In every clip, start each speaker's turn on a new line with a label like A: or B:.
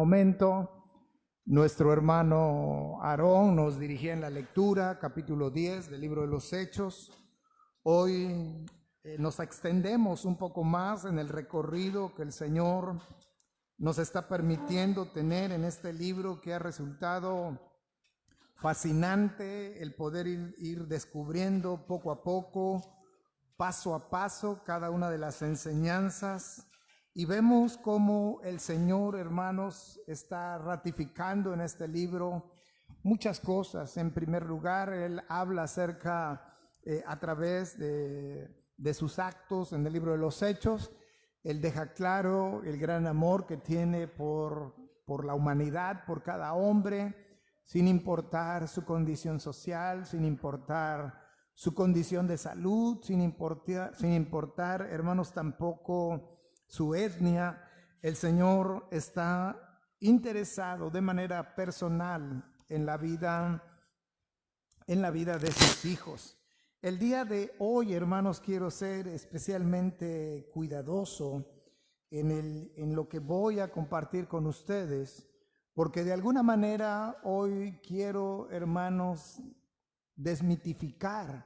A: momento, nuestro hermano Aarón nos dirigía en la lectura, capítulo 10 del libro de los Hechos. Hoy nos extendemos un poco más en el recorrido que el Señor nos está permitiendo tener en este libro, que ha resultado fascinante el poder ir descubriendo poco a poco, paso a paso, cada una de las enseñanzas. Y vemos cómo el Señor, hermanos, está ratificando en este libro muchas cosas. En primer lugar, Él habla acerca, a través de sus actos en el libro de los Hechos. Él deja claro el gran amor que tiene por la humanidad, por cada hombre, sin importar su condición social, sin importar su condición de salud, sin importar, hermanos, tampoco su etnia. El Señor está interesado de manera personal en la vida de sus hijos. El día de hoy, hermanos, quiero ser especialmente cuidadoso en lo que voy a compartir con ustedes, porque de alguna manera hoy quiero, hermanos, desmitificar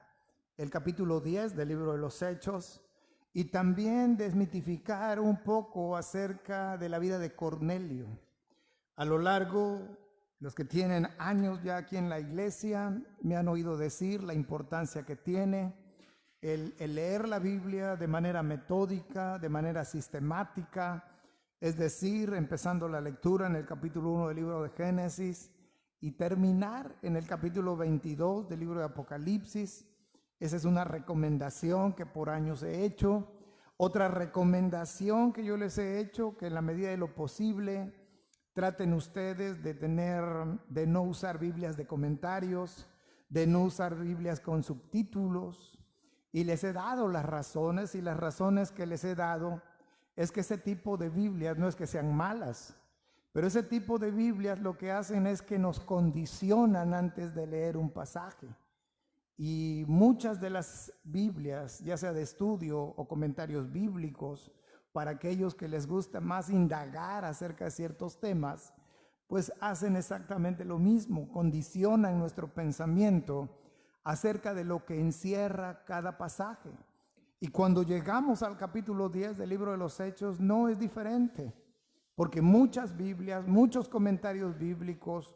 A: el capítulo 10 del libro de los Hechos y también desmitificar un poco acerca de la vida de Cornelio. A lo largo, los que tienen años ya aquí en la iglesia me han oído decir la importancia que tiene el leer la Biblia de manera metódica, de manera sistemática, es decir, empezando la lectura en el capítulo 1 del libro de Génesis y terminar en el capítulo 22 del libro de Apocalipsis. Esa es una recomendación que por años he hecho. Otra recomendación que yo les he hecho, que en la medida de lo posible traten ustedes de no usar Biblias de comentarios, de no usar Biblias con subtítulos. Y les he dado las razones, y las razones que les he dado es que ese tipo de Biblias no es que sean malas, pero ese tipo de Biblias lo que hacen es que nos condicionan antes de leer un pasaje. Y muchas de las Biblias, ya sea de estudio o comentarios bíblicos, para aquellos que les gusta más indagar acerca de ciertos temas, pues hacen exactamente lo mismo, condicionan nuestro pensamiento acerca de lo que encierra cada pasaje. Y cuando llegamos al capítulo 10 del libro de los Hechos, no es diferente, porque muchas Biblias, muchos comentarios bíblicos,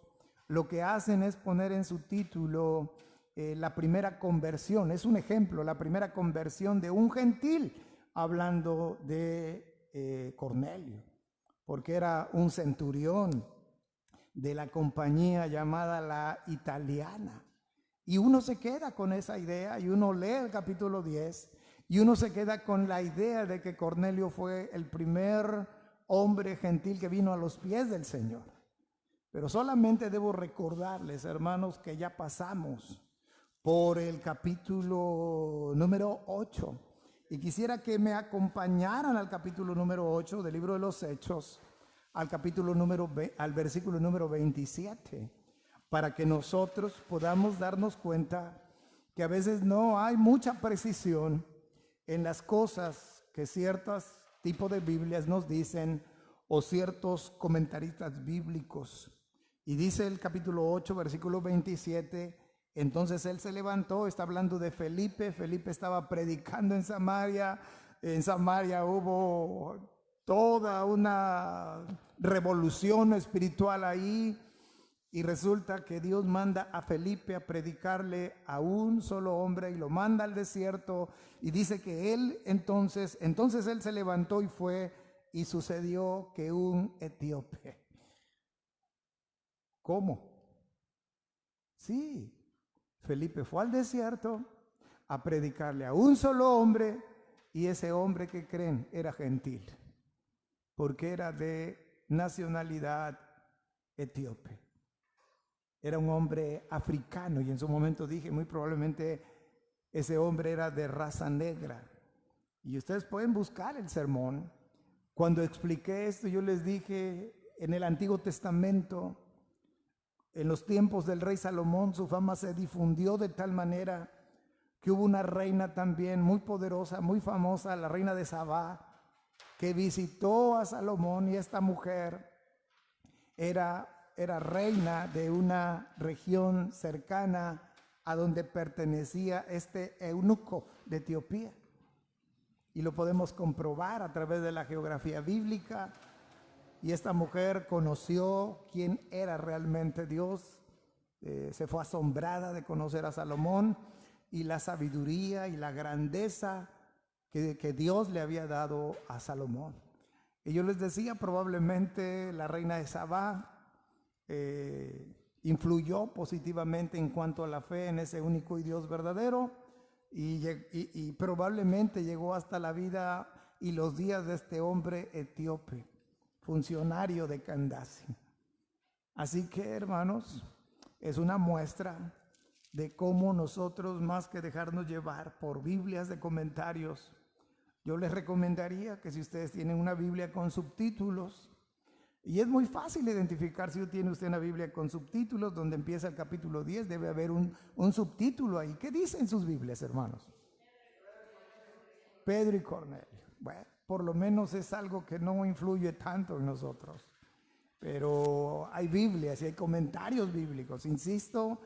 A: lo que hacen es poner en su título la primera conversión. Es un ejemplo, la primera conversión de un gentil, hablando de Cornelio, porque era un centurión de la compañía llamada la Italiana. Y uno se queda con esa idea, y uno lee el capítulo 10, y uno se queda con la idea de que Cornelio fue el primer hombre gentil que vino a los pies del Señor. Pero solamente debo recordarles, hermanos, que ya pasamos por el capítulo número 8. Y quisiera que me acompañaran al capítulo número 8 del libro de los Hechos, al versículo número 27, para que nosotros podamos darnos cuenta que a veces no hay mucha precisión en las cosas que ciertos tipos de Biblias nos dicen o ciertos comentaristas bíblicos. Y dice el capítulo 8, versículo 27, entonces él se levantó, está hablando de Felipe. Felipe estaba predicando en Samaria. En Samaria hubo toda una revolución espiritual ahí. Y resulta que Dios manda a Felipe a predicarle a un solo hombre y lo manda al desierto. Y dice que él entonces él se levantó y fue, y sucedió que un etíope. ¿Cómo? Sí, Felipe fue al desierto a predicarle a un solo hombre, y ese hombre, que creen, era gentil, porque era de nacionalidad etíope. Era un hombre africano, y en su momento dije, muy probablemente ese hombre era de raza negra. Y ustedes pueden buscar el sermón. Cuando expliqué esto, yo les dije, en el Antiguo Testamento, en los tiempos del rey Salomón, su fama se difundió de tal manera que hubo una reina también muy poderosa, muy famosa, la reina de Sabá, que visitó a Salomón, y esta mujer era reina de una región cercana a donde pertenecía este eunuco de Etiopía. Y lo podemos comprobar a través de la geografía bíblica. Y esta mujer conoció quién era realmente Dios. Se fue asombrada de conocer a Salomón y la sabiduría y la grandeza que Dios le había dado a Salomón. Y yo les decía, probablemente la reina de Sabá influyó positivamente en cuanto a la fe en ese único y Dios verdadero, y probablemente llegó hasta la vida y los días de este hombre etíope, funcionario de Candace. Así que, hermanos, es una muestra de cómo nosotros, más que dejarnos llevar por Biblias de comentarios, yo les recomendaría que si ustedes tienen una Biblia con subtítulos, y es muy fácil identificar si tiene usted una Biblia con subtítulos, donde empieza el capítulo 10, debe haber un subtítulo ahí. ¿Qué dicen sus Biblias, hermanos? Pedro y Cornelio. Bueno, por lo menos es algo que no influye tanto en nosotros. Pero hay Biblias y hay comentarios bíblicos, insisto,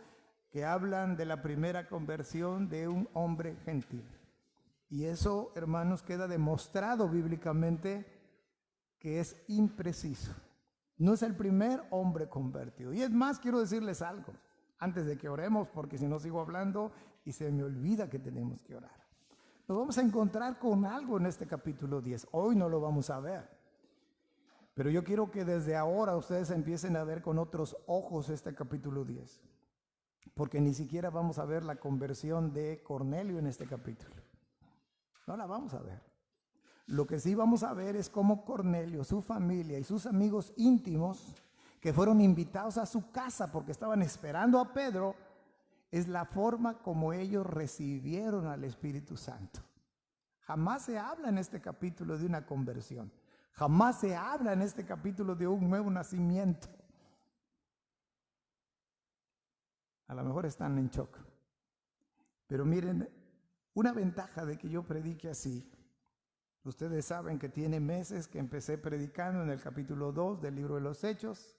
A: que hablan de la primera conversión de un hombre gentil. Y eso, hermanos, queda demostrado bíblicamente que es impreciso. No es el primer hombre convertido. Y es más, quiero decirles algo antes de que oremos, porque si no sigo hablando y se me olvida que tenemos que orar. Nos vamos a encontrar con algo en este capítulo 10. Hoy no lo vamos a ver. Pero yo quiero que desde ahora ustedes empiecen a ver con otros ojos este capítulo 10. Porque ni siquiera vamos a ver la conversión de Cornelio en este capítulo. No la vamos a ver. Lo que sí vamos a ver es cómo Cornelio, su familia y sus amigos íntimos, que fueron invitados a su casa porque estaban esperando a Pedro, es la forma como ellos recibieron al Espíritu Santo. Jamás se habla en este capítulo de una conversión. Jamás se habla en este capítulo de un nuevo nacimiento. A lo mejor están en shock. Pero miren, una ventaja de que yo predique así. Ustedes saben que tiene meses que empecé predicando en el capítulo 2 del libro de los Hechos.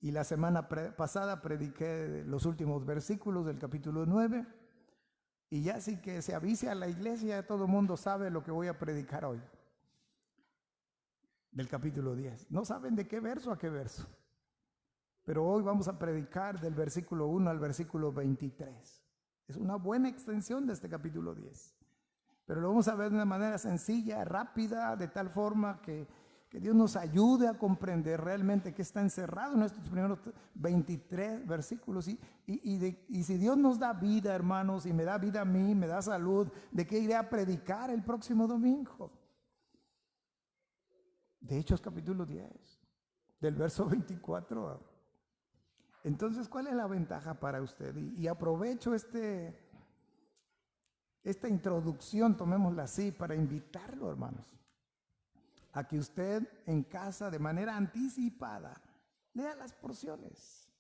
A: Y la semana pasada prediqué los últimos versículos del capítulo 9. Y ya sí que se avise a la iglesia, todo el mundo sabe lo que voy a predicar hoy. Del capítulo 10. No saben de qué verso a qué verso. Pero hoy vamos a predicar del versículo 1 al versículo 23. Es una buena extensión de este capítulo 10. Pero lo vamos a ver de una manera sencilla, rápida, de tal forma que Dios nos ayude a comprender realmente qué está encerrado en estos primeros 23 versículos. Y si Dios nos da vida, hermanos, y me da vida a mí, me da salud, ¿de qué iré a predicar el próximo domingo? De Hechos capítulo 10, del verso 24. Entonces, ¿cuál es la ventaja para usted? Y aprovecho esta introducción, tomémosla así, para invitarlo, hermanos, a que usted en casa, de manera anticipada, lea las porciones.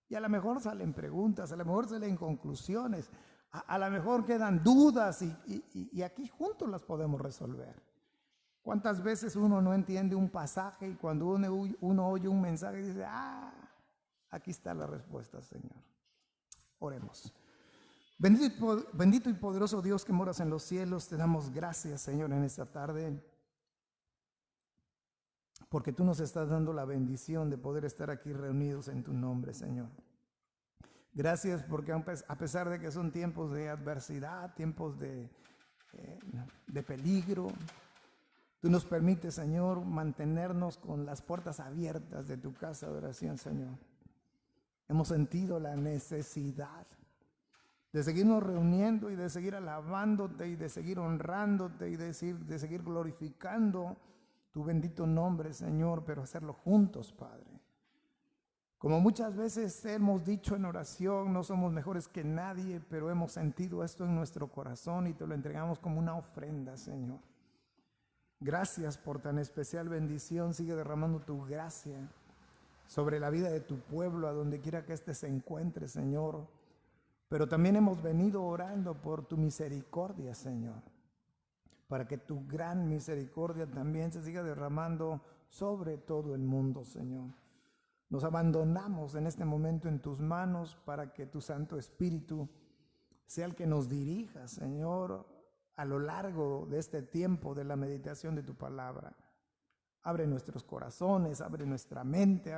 A: Y a lo mejor salen preguntas, a lo mejor salen conclusiones, a lo mejor quedan dudas y aquí juntos las podemos resolver. ¿Cuántas veces uno no entiende un pasaje y cuando uno oye un mensaje dice, aquí está la respuesta, Señor? Oremos. Bendito y poderoso Dios que moras en los cielos, te damos gracias, Señor, en esta tarde, porque tú nos estás dando la bendición de poder estar aquí reunidos en tu nombre, Señor. Gracias porque a pesar de que son tiempos de adversidad, tiempos de peligro, tú nos permites, Señor, mantenernos con las puertas abiertas de tu casa de oración, Señor. Hemos sentido la necesidad de seguirnos reuniendo y de seguir alabándote y de seguir honrándote y de seguir glorificando tu bendito nombre, Señor, pero hacerlo juntos, Padre. Como muchas veces hemos dicho en oración, no somos mejores que nadie, pero hemos sentido esto en nuestro corazón y te lo entregamos como una ofrenda, Señor. Gracias por tan especial bendición. Sigue derramando tu gracia sobre la vida de tu pueblo, a donde quiera que éste se encuentre, Señor. Pero también hemos venido orando por tu misericordia, Señor, para que tu gran misericordia también se siga derramando sobre todo el mundo, Señor. Nos abandonamos en este momento en tus manos para que tu Santo Espíritu sea el que nos dirija, Señor, a lo largo de este tiempo de la meditación de tu palabra. Abre nuestros corazones, abre nuestra mente,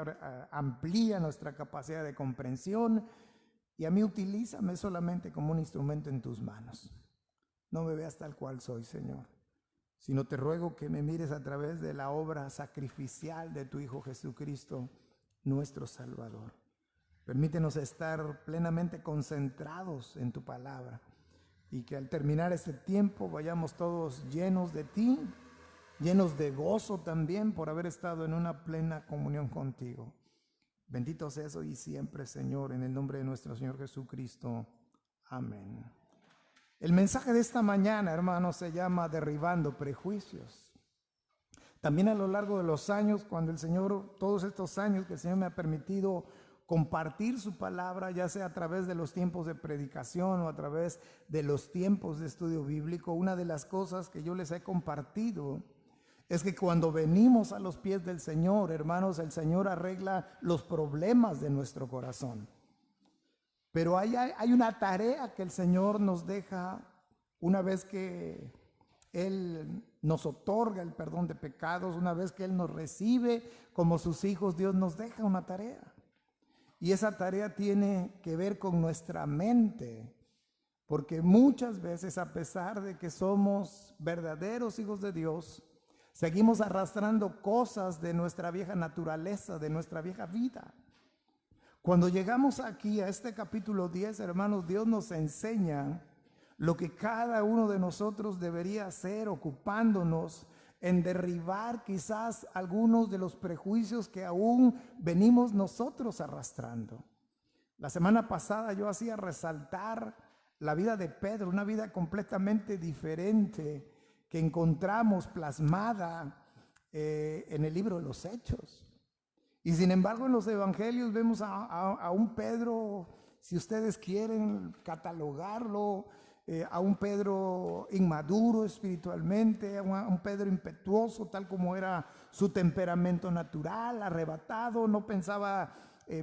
A: amplía nuestra capacidad de comprensión y a mí utilízame solamente como un instrumento en tus manos. No me veas tal cual soy, Señor, sino te ruego que me mires a través de la obra sacrificial de tu Hijo Jesucristo, nuestro Salvador. Permítenos estar plenamente concentrados en tu palabra y que al terminar este tiempo vayamos todos llenos de ti, llenos de gozo también por haber estado en una plena comunión contigo. Bendito seas hoy y siempre, Señor, en el nombre de nuestro Señor Jesucristo. Amén. El mensaje de esta mañana, hermanos, se llama Derribando Prejuicios. También a lo largo de los años, cuando el Señor, todos estos años que el Señor me ha permitido compartir su palabra, ya sea a través de los tiempos de predicación o a través de los tiempos de estudio bíblico, una de las cosas que yo les he compartido es que cuando venimos a los pies del Señor, hermanos, el Señor arregla los problemas de nuestro corazón. Pero hay una tarea que el Señor nos deja una vez que Él nos otorga el perdón de pecados, una vez que Él nos recibe como sus hijos, Dios nos deja una tarea. Y esa tarea tiene que ver con nuestra mente, porque muchas veces, a pesar de que somos verdaderos hijos de Dios, seguimos arrastrando cosas de nuestra vieja naturaleza, de nuestra vieja vida. Cuando llegamos aquí a este capítulo 10, hermanos, Dios nos enseña lo que cada uno de nosotros debería hacer, ocupándonos en derribar quizás algunos de los prejuicios que aún venimos nosotros arrastrando. La semana pasada yo hacía resaltar la vida de Pedro, una vida completamente diferente que encontramos plasmada en el libro de los Hechos. Y sin embargo en los evangelios vemos a un Pedro, si ustedes quieren catalogarlo, a un Pedro inmaduro espiritualmente, a un Pedro impetuoso, tal como era su temperamento natural, arrebatado, no pensaba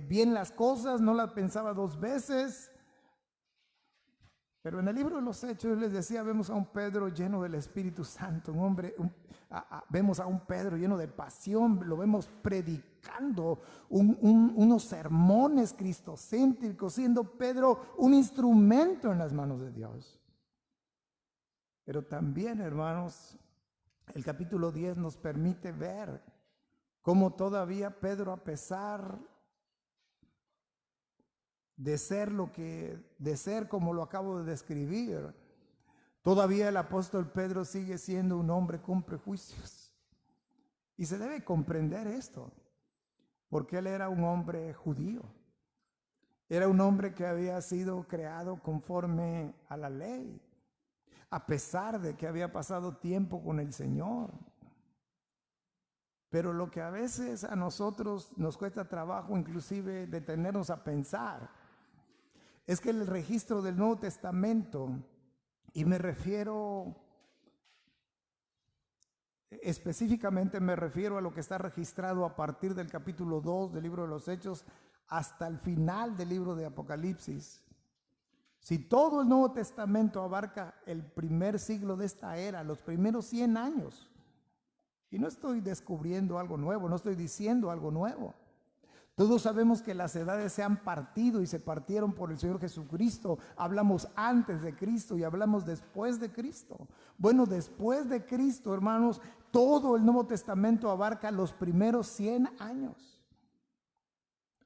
A: bien las cosas, no las pensaba dos veces. Pero en el libro de los Hechos, yo les decía, vemos a un Pedro lleno del Espíritu Santo, vemos a un Pedro lleno de pasión, lo vemos predicando unos sermones cristocéntricos, siendo Pedro un instrumento en las manos de Dios. Pero también, hermanos, el capítulo 10 nos permite ver cómo todavía Pedro, a pesar de ser como lo acabo de describir, todavía el apóstol Pedro sigue siendo un hombre con prejuicios. Y se debe comprender esto, porque él era un hombre judío. Era un hombre que había sido creado conforme a la ley, a pesar de que había pasado tiempo con el Señor. Pero lo que a veces a nosotros nos cuesta trabajo, inclusive detenernos a pensar, es que el registro del Nuevo Testamento, y específicamente me refiero a lo que está registrado a partir del capítulo 2 del libro de los Hechos hasta el final del libro de Apocalipsis. Si todo el Nuevo Testamento abarca el primer siglo de esta era, los primeros 100 años, y no estoy descubriendo algo nuevo, no estoy diciendo algo nuevo. Todos sabemos que las edades se han partido y se partieron por el Señor Jesucristo. Hablamos antes de Cristo y hablamos después de Cristo. Bueno, después de Cristo, hermanos, todo el Nuevo Testamento abarca los primeros 100 años.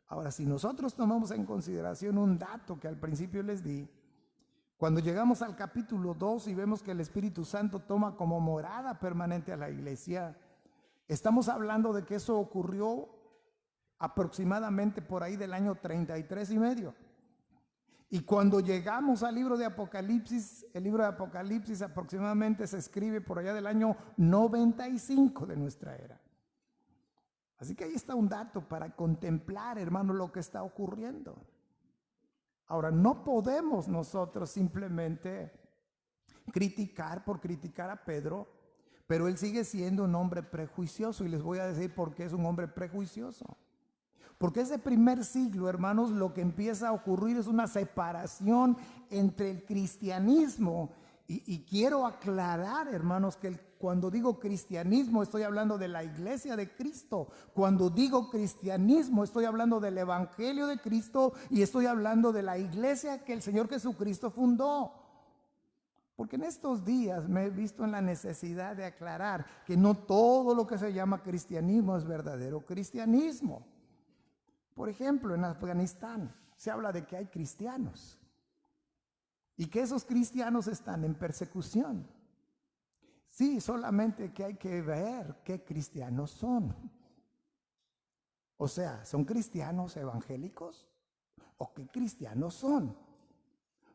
A: Ahora, si nosotros tomamos en consideración un dato que al principio les di, cuando llegamos al capítulo 2 y vemos que el Espíritu Santo toma como morada permanente a la iglesia, estamos hablando de que eso ocurrió aproximadamente por ahí del año 33 y medio. Y cuando llegamos al libro de Apocalipsis, el libro de Apocalipsis aproximadamente se escribe por allá del año 95 de nuestra era. Así que ahí está un dato para contemplar, hermano, lo que está ocurriendo. Ahora, no podemos nosotros simplemente criticar por criticar a Pedro, pero él sigue siendo un hombre prejuicioso, y les voy a decir por qué es un hombre prejuicioso. Porque ese primer siglo, hermanos, lo que empieza a ocurrir es una separación entre el cristianismo. Y quiero aclarar, hermanos, que cuando digo cristianismo estoy hablando de la iglesia de Cristo. Cuando digo cristianismo estoy hablando del evangelio de Cristo y estoy hablando de la iglesia que el Señor Jesucristo fundó. Porque en estos días me he visto en la necesidad de aclarar que no todo lo que se llama cristianismo es verdadero cristianismo. Por ejemplo, en Afganistán se habla de que hay cristianos y que esos cristianos están en persecución. Sí, solamente que hay que ver qué cristianos son. O sea, ¿son cristianos evangélicos? ¿O qué cristianos son?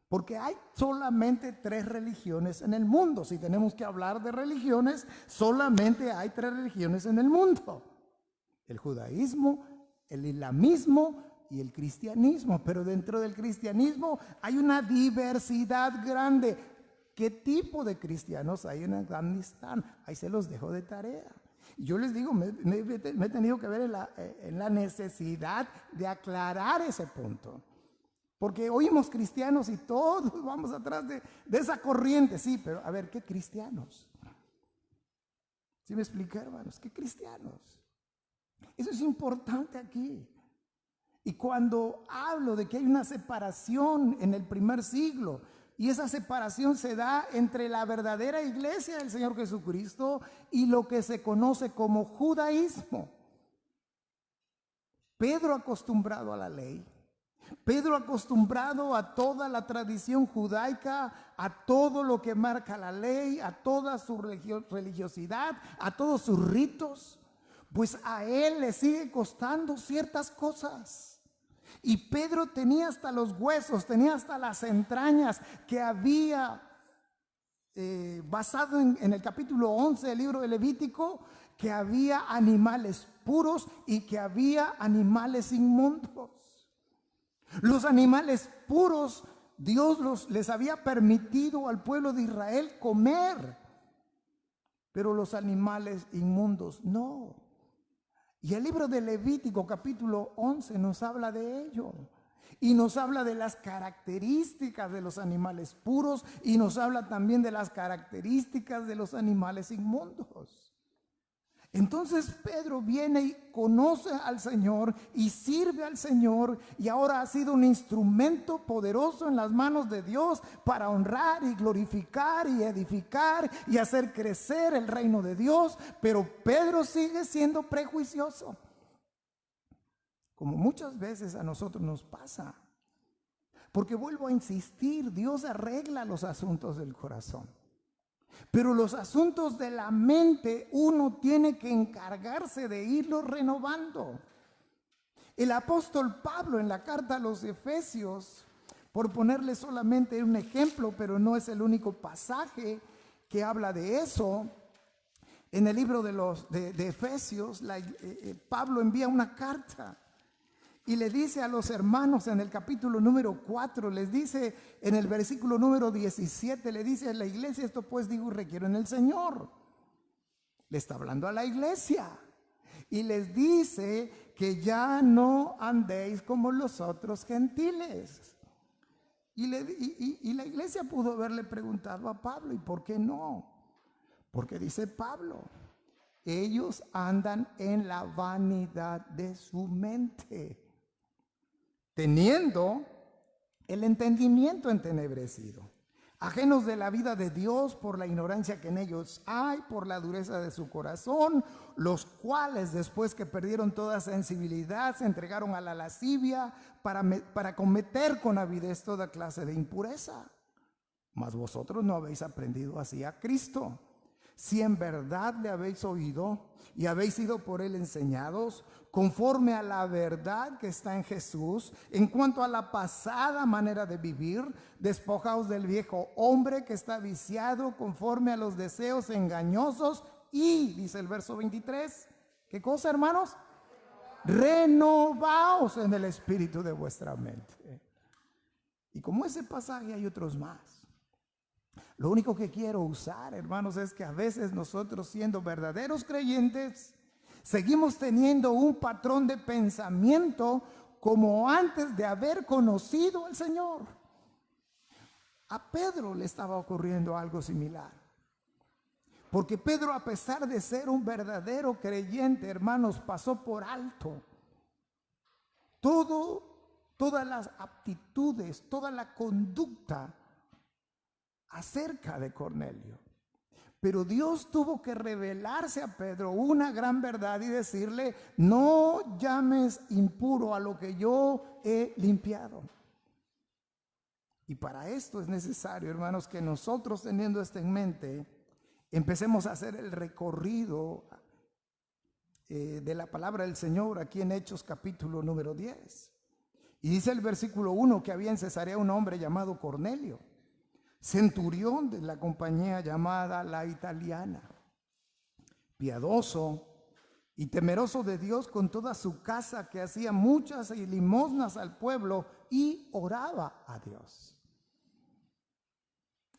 A: Porque hay solamente 3 religiones en el mundo. Si tenemos que hablar de religiones, solamente hay 3 religiones en el mundo: el judaísmo, el islamismo y el cristianismo. Pero dentro del cristianismo hay una diversidad grande. ¿Qué tipo de cristianos hay en Afganistán? Ahí se los dejo de tarea. Yo les digo, me he tenido que ver en la necesidad de aclarar ese punto. Porque oímos cristianos y todos vamos atrás de esa corriente. Sí, pero a ver, ¿qué cristianos? ¿Sí me explica, hermanos? ¿Qué cristianos? Eso es importante aquí. Y cuando hablo de que hay una separación en el primer siglo, y esa separación se da entre la verdadera iglesia del Señor Jesucristo y lo que se conoce como judaísmo. Pedro, acostumbrado a la ley, Pedro, acostumbrado a toda la tradición judaica, a todo lo que marca la ley, a toda su religiosidad, a todos sus ritos, pues a él le sigue costando ciertas cosas. Y Pedro tenía hasta los huesos, tenía hasta las entrañas que había basado en el capítulo 11 del libro de Levítico, que había animales puros y que había animales inmundos. Los animales puros, Dios les había permitido al pueblo de Israel comer, pero los animales inmundos no. Y el libro de Levítico capítulo 11 nos habla de ello. Y nos habla de las características de los animales puros y nos habla también de las características de los animales inmundos. Entonces Pedro viene y conoce al Señor y sirve al Señor, y ahora ha sido un instrumento poderoso en las manos de Dios para honrar y glorificar y edificar y hacer crecer el reino de Dios. Pero Pedro sigue siendo prejuicioso, como muchas veces a nosotros nos pasa. Porque vuelvo a insistir, Dios arregla los asuntos del corazón. Pero los asuntos de la mente uno tiene que encargarse de irlos renovando. El apóstol Pablo en la carta a los Efesios, por ponerle solamente un ejemplo, pero no es el único pasaje que habla de eso, en el libro de Efesios, Pablo envía una carta y le dice a los hermanos en el capítulo número 4, les dice en el versículo número 17, le dice a la iglesia: esto pues digo y requiero en el Señor. Le está hablando a la iglesia y les dice que ya no andéis como los otros gentiles. Y la iglesia pudo haberle preguntado a Pablo: ¿y por qué no? Porque dice Pablo: ellos andan en la vanidad de su mente, teniendo el entendimiento entenebrecido, ajenos de la vida de Dios por la ignorancia que en ellos hay, por la dureza de su corazón, los cuales después que perdieron toda sensibilidad se entregaron a la lascivia para cometer con avidez toda clase de impureza. Mas vosotros no habéis aprendido así a Cristo, si en verdad le habéis oído y habéis sido por él enseñados, conforme a la verdad que está en Jesús, en cuanto a la pasada manera de vivir, despojaos del viejo hombre que está viciado conforme a los deseos engañosos y, dice el verso 23, ¿qué cosa, hermanos? Renovaos en el espíritu de vuestra mente. Y como ese pasaje hay otros más. Lo único que quiero usar, hermanos, es que a veces nosotros, siendo verdaderos creyentes, Seguimos teniendo un patrón de pensamiento como antes de haber conocido al Señor. A Pedro le estaba ocurriendo algo similar. Porque Pedro, a pesar de ser un verdadero creyente, hermanos, pasó por alto todas las aptitudes, toda la conducta acerca de Cornelio. Pero Dios tuvo que revelarse a Pedro una gran verdad y decirle: no llames impuro a lo que yo he limpiado. Y para esto es necesario, hermanos, que nosotros, teniendo esto en mente, empecemos a hacer el recorrido de la palabra del Señor aquí en Hechos capítulo número 10. Y dice el versículo 1 que había en Cesarea un hombre llamado Cornelio, centurión de la compañía llamada La Italiana, piadoso y temeroso de Dios con toda su casa, que hacía muchas limosnas al pueblo y oraba a Dios.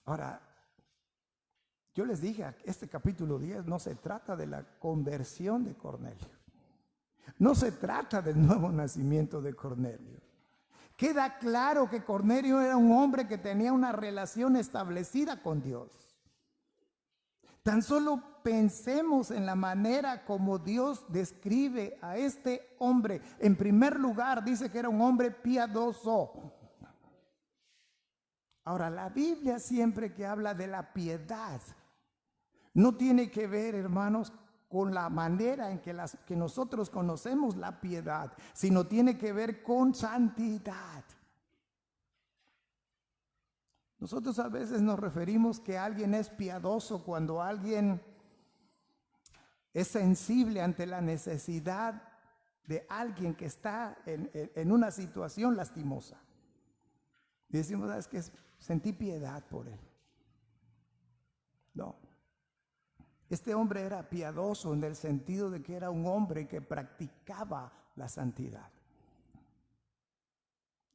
A: Ahora, yo les dije, este capítulo 10 no se trata de la conversión de Cornelio. No se trata del nuevo nacimiento de Cornelio. Queda claro que Cornelio era un hombre que tenía una relación establecida con Dios. Tan solo pensemos en la manera como Dios describe a este hombre. En primer lugar, dice que era un hombre piadoso. Ahora, la Biblia siempre que habla de la piedad, no tiene que ver, hermanos, con la manera en que nosotros conocemos la piedad, sino tiene que ver con santidad. Nosotros a veces nos referimos que alguien es piadoso cuando alguien es sensible ante la necesidad de alguien que está en una situación lastimosa. Y decimos: es que sentí piedad por él. No. Este hombre era piadoso en el sentido de que era un hombre que practicaba la santidad.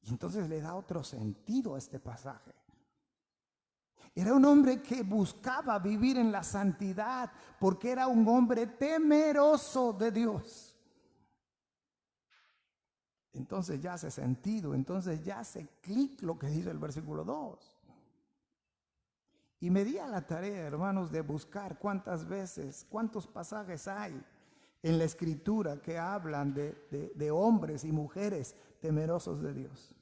A: Y entonces le da otro sentido a este pasaje. Era un hombre que buscaba vivir en la santidad porque era un hombre temeroso de Dios. Entonces ya hace sentido, entonces ya hace clic lo que dice el versículo 2. Y me di a la tarea, hermanos, de buscar cuántos pasajes hay en la Escritura que hablan de hombres y mujeres temerosos de Dios.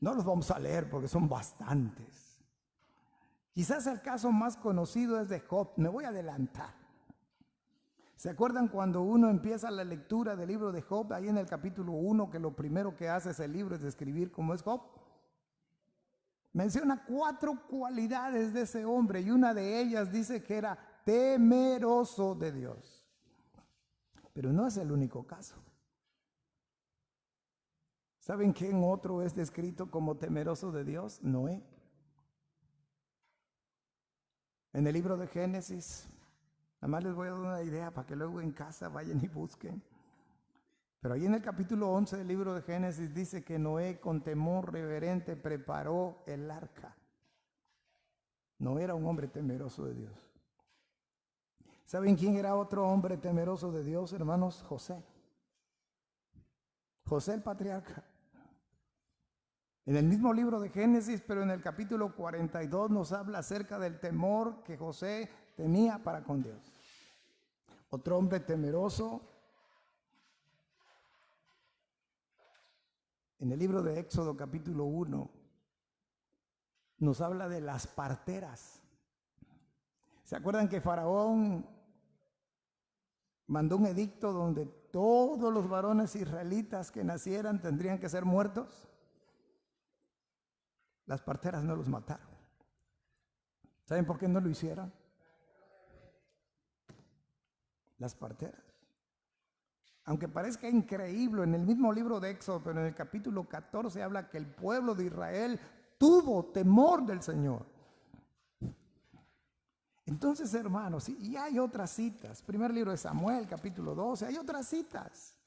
A: No los vamos a leer porque son bastantes. Quizás el caso más conocido es de Job. Me voy a adelantar. ¿Se acuerdan cuando uno empieza la lectura del libro de Job, ahí en el capítulo 1, que lo primero que hace ese libro es describir cómo es Job? Menciona 4 cualidades de ese hombre y una de ellas dice que era temeroso de Dios. Pero no es el único caso. ¿Saben quién otro es descrito como temeroso de Dios? Noé. En el libro de Génesis, nada más les voy a dar una idea para que luego en casa vayan y busquen. Pero ahí en el capítulo 11 del libro de Génesis dice que Noé con temor reverente preparó el arca. No era un hombre temeroso de Dios. ¿Saben quién era otro hombre temeroso de Dios, hermanos? José. José el patriarca. En el mismo libro de Génesis, pero en el capítulo 42 nos habla acerca del temor que José tenía para con Dios. Otro hombre temeroso. En el libro de Éxodo capítulo 1 nos habla de las parteras. ¿Se acuerdan que Faraón mandó un edicto donde todos los varones israelitas que nacieran tendrían que ser muertos? Las parteras no los mataron. ¿Saben por qué no lo hicieron? Las parteras. Aunque parezca increíble, en el mismo libro de Éxodo, pero en el capítulo 14 habla que el pueblo de Israel tuvo temor del Señor. Entonces, hermanos, y hay otras citas. Primer libro de Samuel, capítulo 12, hay otras citas.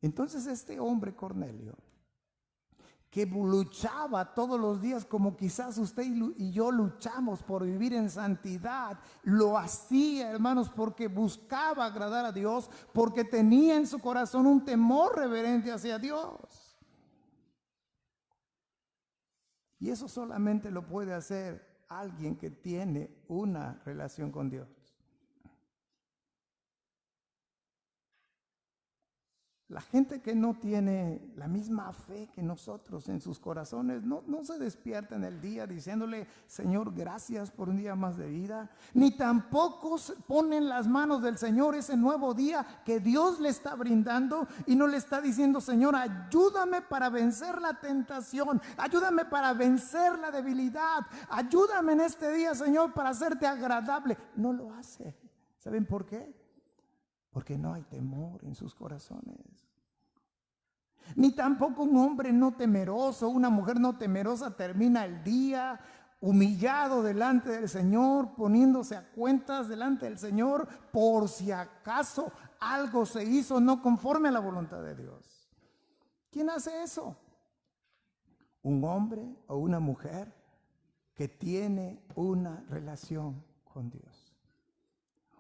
A: Entonces este hombre Cornelio, que luchaba todos los días como quizás usted y yo luchamos por vivir en santidad. Lo hacía, hermanos, porque buscaba agradar a Dios, porque tenía en su corazón un temor reverente hacia Dios. Y eso solamente lo puede hacer alguien que tiene una relación con Dios. La gente que no tiene la misma fe que nosotros en sus corazones no se despierta en el día diciéndole, Señor, gracias por un día más de vida. Ni tampoco pone en las manos del Señor ese nuevo día que Dios le está brindando y no le está diciendo, Señor, ayúdame para vencer la tentación, ayúdame para vencer la debilidad, ayúdame en este día, Señor, para hacerte agradable. No lo hace. ¿Saben por qué? Porque no hay temor en sus corazones. Ni tampoco un hombre no temeroso, una mujer no temerosa termina el día humillado delante del Señor, poniéndose a cuentas delante del Señor por si acaso algo se hizo no conforme a la voluntad de Dios. ¿Quién hace eso? Un hombre o una mujer que tiene una relación con Dios.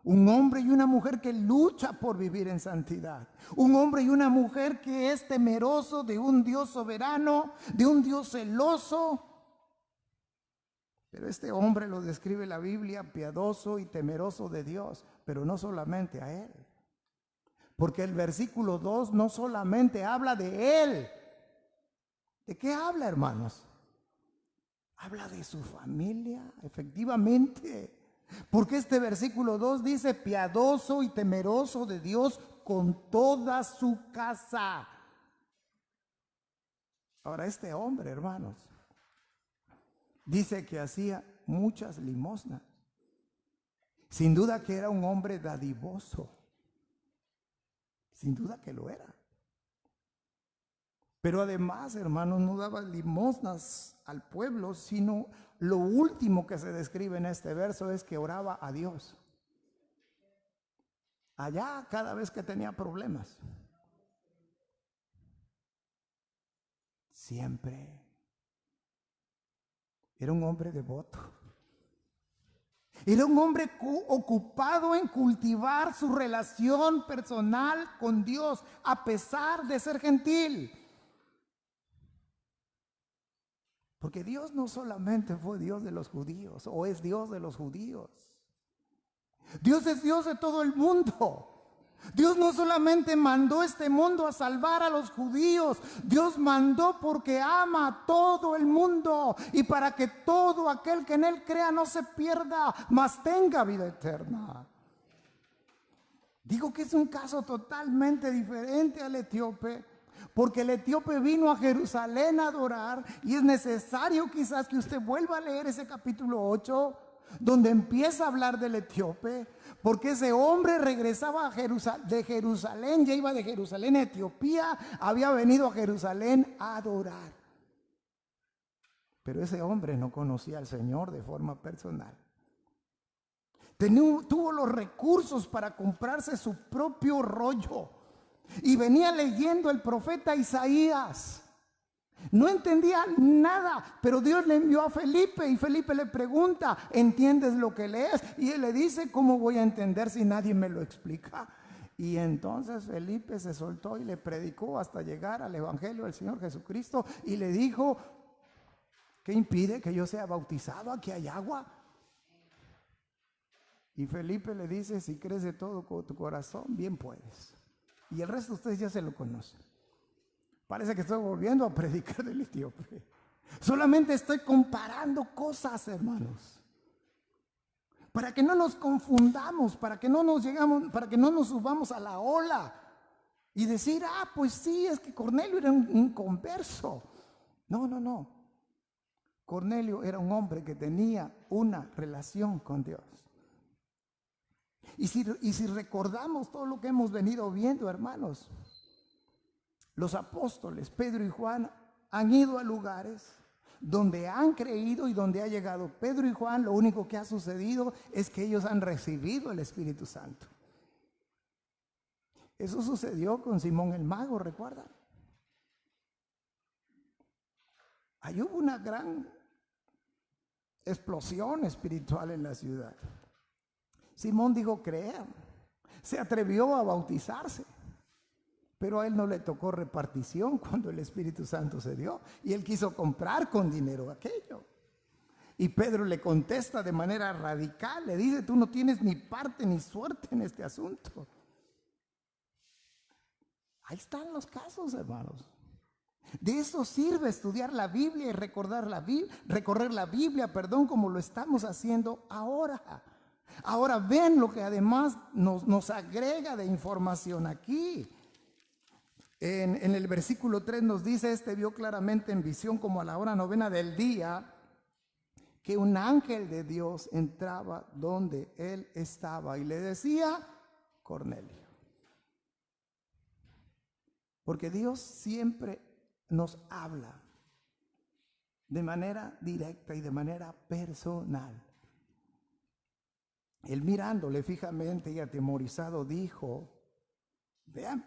A: Un hombre y una mujer que lucha por vivir en santidad. Un hombre y una mujer que es temeroso de un Dios soberano, de un Dios celoso. Pero este hombre lo describe la Biblia piadoso y temeroso de Dios, pero no solamente a él. Porque el versículo 2 no solamente habla de él. ¿De qué habla, hermanos? Habla de su familia, efectivamente. Porque este versículo 2 dice piadoso y temeroso de Dios con toda su casa. Ahora este hombre, hermanos, dice que hacía muchas limosnas. Sin duda que era un hombre dadivoso. Sin duda que lo era. Pero además, hermanos, no daba limosnas al pueblo, sino lo último que se describe en este verso es que oraba a Dios. Allá cada vez que tenía problemas. Siempre. Era un hombre devoto. Era un hombre ocupado en cultivar su relación personal con Dios, a pesar de ser gentil. Porque Dios no solamente fue Dios de los judíos o es Dios de los judíos. Dios es Dios de todo el mundo. Dios no solamente mandó este mundo a salvar a los judíos. Dios mandó porque ama a todo el mundo y para que todo aquel que en él crea no se pierda, mas tenga vida eterna. Digo que es un caso totalmente diferente al etíope. Porque el etíope vino a Jerusalén a adorar y es necesario quizás que usted vuelva a leer ese capítulo 8 donde empieza a hablar del etíope, porque ese hombre regresaba de Jerusalén, ya iba de Jerusalén a Etiopía, había venido a Jerusalén a adorar. Pero ese hombre no conocía al Señor de forma personal. Tuvo los recursos para comprarse su propio rollo. Y venía leyendo el profeta Isaías. No entendía nada, pero Dios le envió a Felipe y Felipe le pregunta, ¿entiendes lo que lees? Y él le dice, ¿cómo voy a entender si nadie me lo explica? Y entonces Felipe se soltó y le predicó hasta llegar al evangelio del Señor Jesucristo y le dijo, ¿qué impide que yo sea bautizado? Aquí hay agua. Y Felipe le dice, si crees de todo tu corazón, bien puedes. Y el resto de ustedes ya se lo conocen. Parece que estoy volviendo a predicar del etíope. Solamente estoy comparando cosas, hermanos. Para que no nos confundamos, para que no nos subamos a la ola y decir, pues sí, es que Cornelio era un converso. No. Cornelio era un hombre que tenía una relación con Dios. Y si recordamos todo lo que hemos venido viendo, hermanos, los apóstoles Pedro y Juan han ido a lugares donde han creído y donde ha llegado Pedro y Juan. Lo único que ha sucedido es que ellos han recibido el Espíritu Santo. Eso sucedió con Simón el Mago, ¿recuerdan? ahí hubo una gran explosión espiritual en la ciudad. Simón dijo creer, se atrevió a bautizarse, pero a él no le tocó repartición cuando el Espíritu Santo se dio, y él quiso comprar con dinero aquello. Y Pedro le contesta de manera radical, le dice: tú no tienes ni parte ni suerte en este asunto. Ahí están los casos, hermanos. De eso sirve estudiar la Biblia y recorrer la Biblia, como lo estamos haciendo ahora. Ahora ven lo que además nos agrega de información aquí. En el versículo 3 nos dice: este vio claramente en visión, como a la hora 9 del día, que un ángel de Dios entraba donde él estaba y le decía: Cornelio. Porque Dios siempre nos habla de manera directa y de manera personal. Él, mirándole fijamente y atemorizado, dijo: vean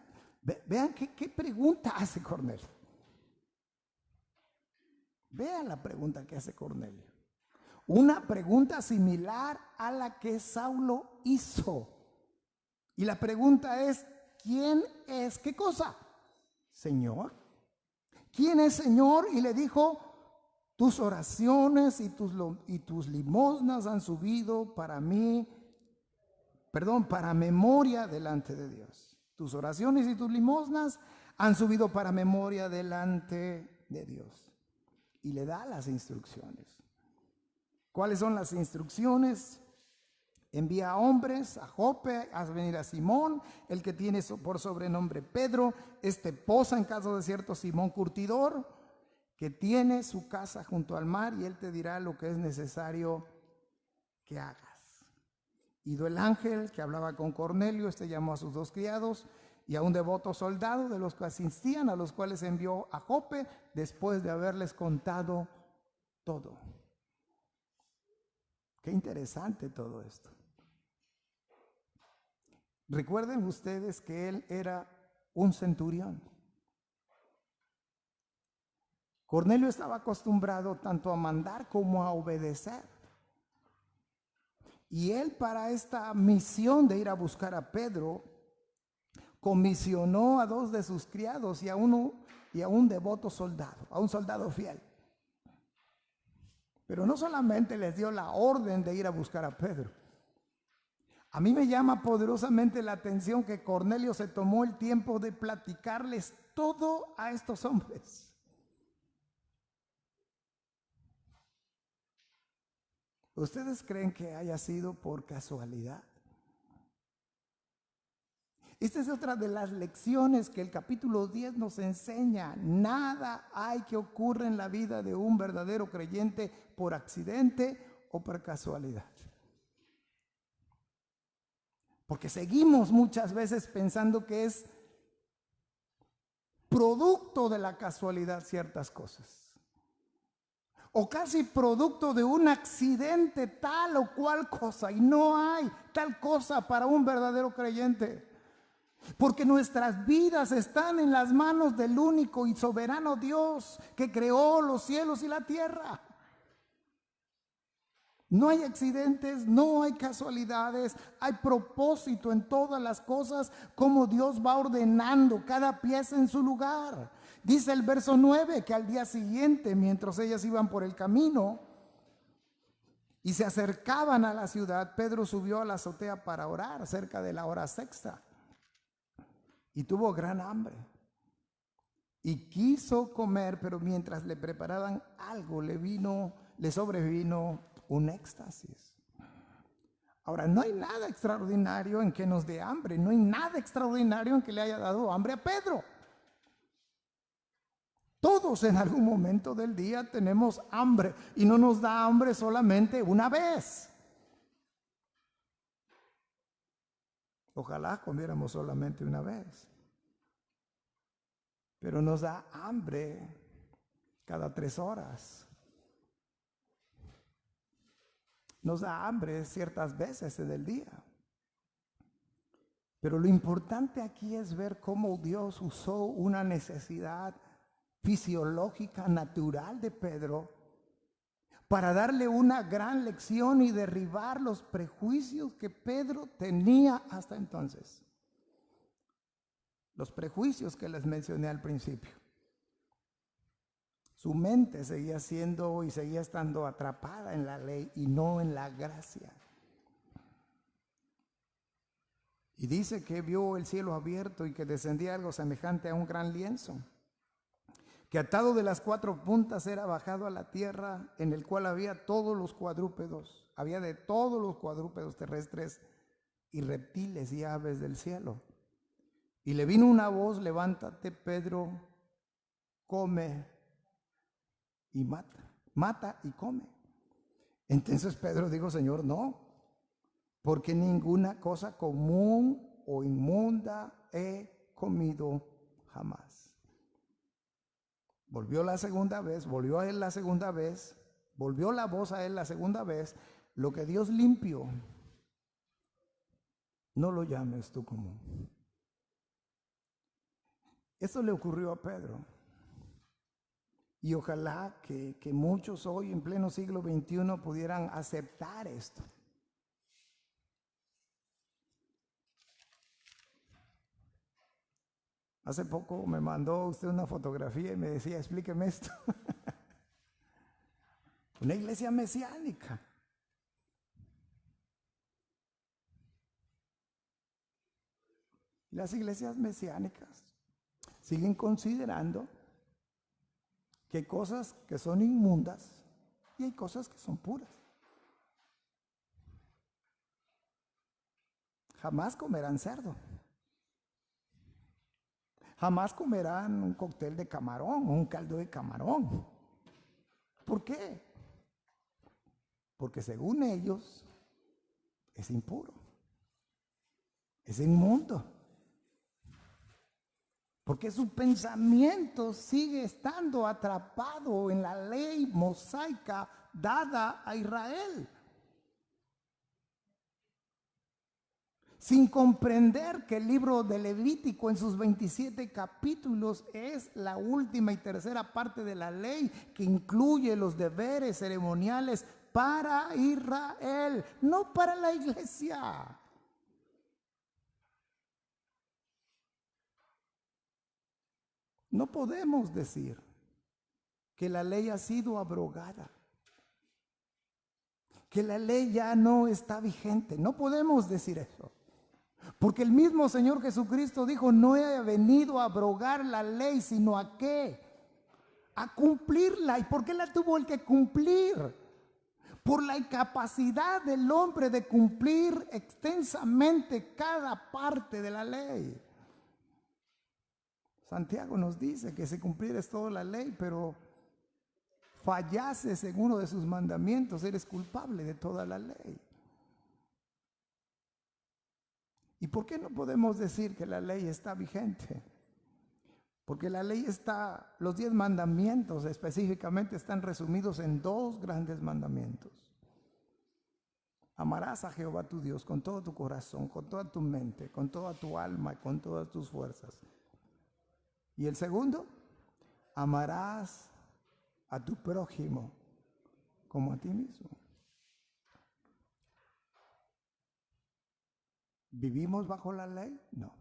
A: qué pregunta hace Cornelio. Vean la pregunta que hace Cornelio. Una pregunta similar a la que Saulo hizo. Y la pregunta es: ¿quién es qué cosa? Señor. ¿Quién es Señor? Y le dijo: tus oraciones y tus limosnas han subido para memoria delante de Dios. Tus oraciones y tus limosnas han subido para memoria delante de Dios. Y le da las instrucciones. ¿Cuáles son las instrucciones? Envía hombres a Jope, haz venir a Simón, el que tiene por sobrenombre Pedro. Este posa en casa de cierto Simón curtidor, que tiene su casa junto al mar, y él te dirá lo que es necesario que hagas. Ido el ángel que hablaba con Cornelio, este llamó a sus 2 criados y a un devoto soldado de los que asistían, a los cuales envió a Jope después de haberles contado todo. Qué interesante todo esto. Recuerden ustedes que él era un centurión. Cornelio estaba acostumbrado tanto a mandar como a obedecer. Y él, para esta misión de ir a buscar a Pedro, comisionó a 2 de sus criados y a un devoto soldado, a un soldado fiel. Pero no solamente les dio la orden de ir a buscar a Pedro. A mí me llama poderosamente la atención que Cornelio se tomó el tiempo de platicarles todo a estos hombres. ¿Ustedes creen que haya sido por casualidad? Esta es otra de las lecciones que el capítulo 10 nos enseña. Nada hay que ocurra en la vida de un verdadero creyente por accidente o por casualidad. Porque seguimos muchas veces pensando que es producto de la casualidad ciertas cosas. O casi producto de un accidente tal o cual cosa. Y no hay tal cosa para un verdadero creyente. Porque nuestras vidas están en las manos del único y soberano Dios que creó los cielos y la tierra. No hay accidentes, no hay casualidades, hay propósito en todas las cosas, como Dios va ordenando cada pieza en su lugar. Dice el verso 9 que al día siguiente, mientras ellas iban por el camino y se acercaban a la ciudad, Pedro subió a la azotea para orar cerca de la hora sexta y tuvo gran hambre. Y quiso comer, pero mientras le preparaban algo, le sobrevino un éxtasis. Ahora, no hay nada extraordinario en que nos dé hambre, no hay nada extraordinario en que le haya dado hambre a Pedro. Todos en algún momento del día tenemos hambre, y no nos da hambre solamente una vez. Ojalá comiéramos solamente una vez. Pero nos da hambre cada 3 horas. Nos da hambre ciertas veces en el día. Pero lo importante aquí es ver cómo Dios usó una necesidad fisiológica, natural de Pedro, para darle una gran lección y derribar los prejuicios que Pedro tenía hasta entonces. Los prejuicios que les mencioné al principio. Su mente seguía siendo y seguía estando atrapada en la ley y no en la gracia. Y dice que vio el cielo abierto y que descendía algo semejante a un gran lienzo, que atado de las 4 puntas era bajado a la tierra, en el cual había todos los cuadrúpedos, había de todos los cuadrúpedos terrestres y reptiles y aves del cielo. Y le vino una voz: levántate, Pedro, come y mata y come. Entonces Pedro dijo: Señor, no, porque ninguna cosa común o inmunda he comido jamás. Volvió la segunda vez, volvió a él la segunda vez, volvió la voz a él la segunda vez: lo que Dios limpió, no lo llames tú común. Esto le ocurrió a Pedro. Y ojalá que muchos hoy en pleno siglo XXI pudieran aceptar esto. Hace poco me mandó usted una fotografía y me decía: explíqueme esto. Una iglesia mesiánica. Las iglesias mesiánicas siguen considerando que hay cosas que son inmundas y hay cosas que son puras. Jamás comerán cerdo. Jamás comerán un cóctel de camarón o un caldo de camarón. ¿Por qué? Porque según ellos es impuro, es inmundo. Porque su pensamiento sigue estando atrapado en la ley mosaica dada a Israel, sin comprender que el libro de Levítico en sus 27 capítulos es la última y tercera parte de la ley que incluye los deberes ceremoniales para Israel, no para la iglesia. No podemos decir que la ley ha sido abrogada, que la ley ya no está vigente. No podemos decir eso. Porque el mismo Señor Jesucristo dijo: no he venido a abrogar la ley, sino ¿a qué? A cumplirla. ¿Y por qué la tuvo el que cumplir? Por la incapacidad del hombre de cumplir extensamente cada parte de la ley. Santiago nos dice que si cumplieres toda la ley, pero fallases en uno de sus mandamientos, eres culpable de toda la ley. ¿Y por qué no podemos decir que la ley está vigente? Porque la ley está, los 10 mandamientos específicamente están resumidos en 2 grandes mandamientos. Amarás a Jehová tu Dios con todo tu corazón, con toda tu mente, con toda tu alma y con todas tus fuerzas. Y el segundo, amarás a tu prójimo como a ti mismo. ¿Vivimos bajo la ley? No.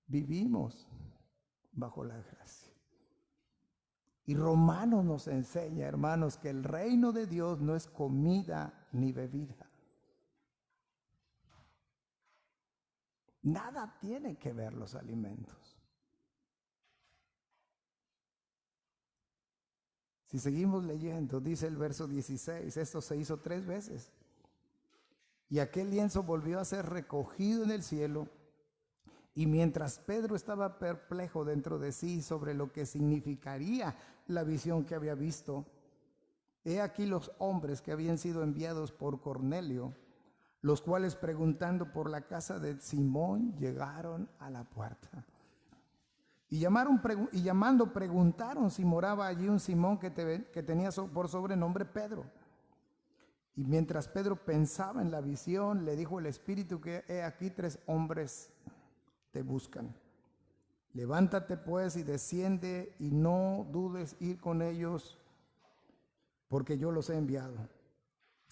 A: Vivimos bajo la gracia. Y Romanos nos enseña, hermanos, que el reino de Dios no es comida ni bebida. Nada tiene que ver los alimentos. Si seguimos leyendo, dice el verso 16, esto se hizo 3 veces. Y aquel lienzo volvió a ser recogido en el cielo. Y mientras Pedro estaba perplejo dentro de sí sobre lo que significaría la visión que había visto, he aquí los hombres que habían sido enviados por Cornelio, los cuales preguntando por la casa de Simón llegaron a la puerta. Y llamando preguntaron si moraba allí un Simón que tenía por sobrenombre Pedro. Y mientras Pedro pensaba en la visión, le dijo el Espíritu que he aquí 3 hombres te buscan. Levántate pues y desciende y no dudes ir con ellos, porque yo los he enviado.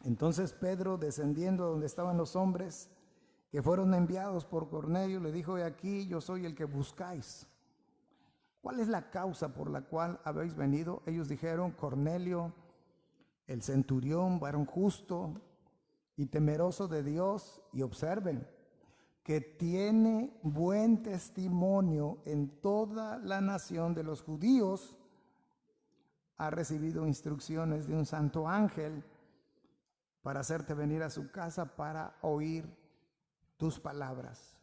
A: Entonces Pedro, descendiendo a donde estaban los hombres que fueron enviados por Cornelio, le dijo: he aquí, yo soy el que buscáis. ¿Cuál es la causa por la cual habéis venido? Ellos dijeron: Cornelio, el centurión, varón justo y temeroso de Dios, y observen, que tiene buen testimonio en toda la nación de los judíos, ha recibido instrucciones de un santo ángel para hacerte venir a su casa para oír tus palabras.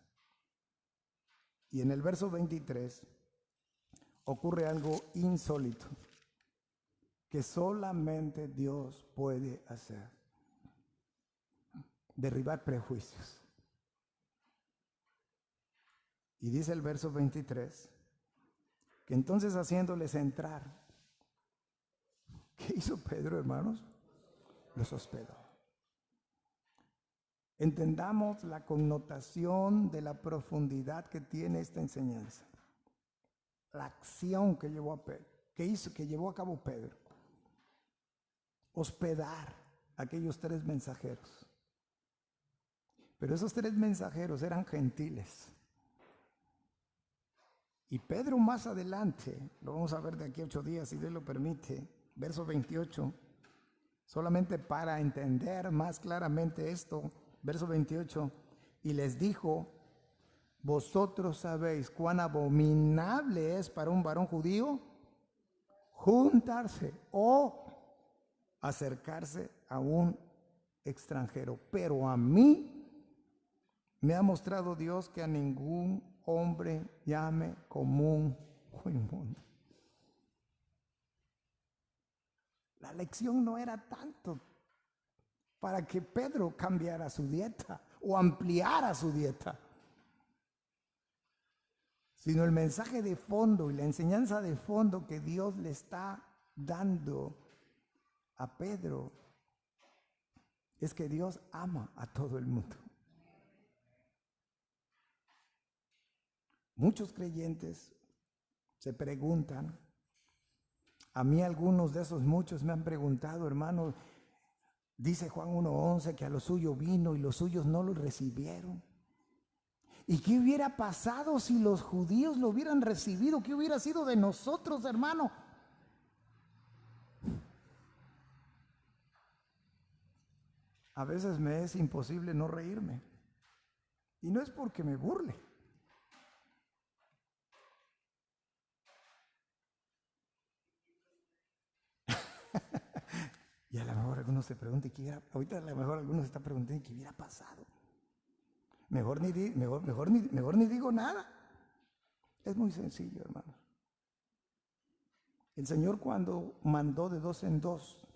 A: Y en el verso 23 ocurre algo insólito que solamente Dios puede hacer: derribar prejuicios. Y dice el verso 23 que entonces, haciéndoles entrar, ¿qué hizo Pedro, hermanos? Los hospedó. Entendamos la connotación de la profundidad que tiene esta enseñanza. La acción que llevó a Pedro, que llevó a cabo Pedro. Hospedar a aquellos 3 mensajeros. Pero esos 3 mensajeros eran gentiles. Y Pedro más adelante, lo vamos a ver de aquí a 8 días, si Dios lo permite, verso 28, solamente para entender más claramente esto, verso 28, y les dijo: vosotros sabéis cuán abominable es para un varón judío juntarse o acercarse a un extranjero, pero a mí me ha mostrado Dios que a ningún hombre llame común o inmundo. La lección no era tanto para que Pedro cambiara su dieta o ampliara su dieta, sino el mensaje de fondo y la enseñanza de fondo que Dios le está dando a Pedro es que Dios ama a todo el mundo. Muchos creyentes se preguntan, a mí algunos de esos muchos me han preguntado: hermano, dice Juan 1:11 que a lo suyo vino y los suyos no lo recibieron. ¿Y qué hubiera pasado si los judíos lo hubieran recibido? ¿Qué hubiera sido de nosotros, hermano? A veces me es imposible no reírme. Y no es porque me burle. Y a lo mejor algunos se preguntan, ahorita a lo mejor algunos se están preguntando qué hubiera pasado. Mejor ni digo nada. Es muy sencillo, hermano. El Señor, cuando mandó de 2 en 2,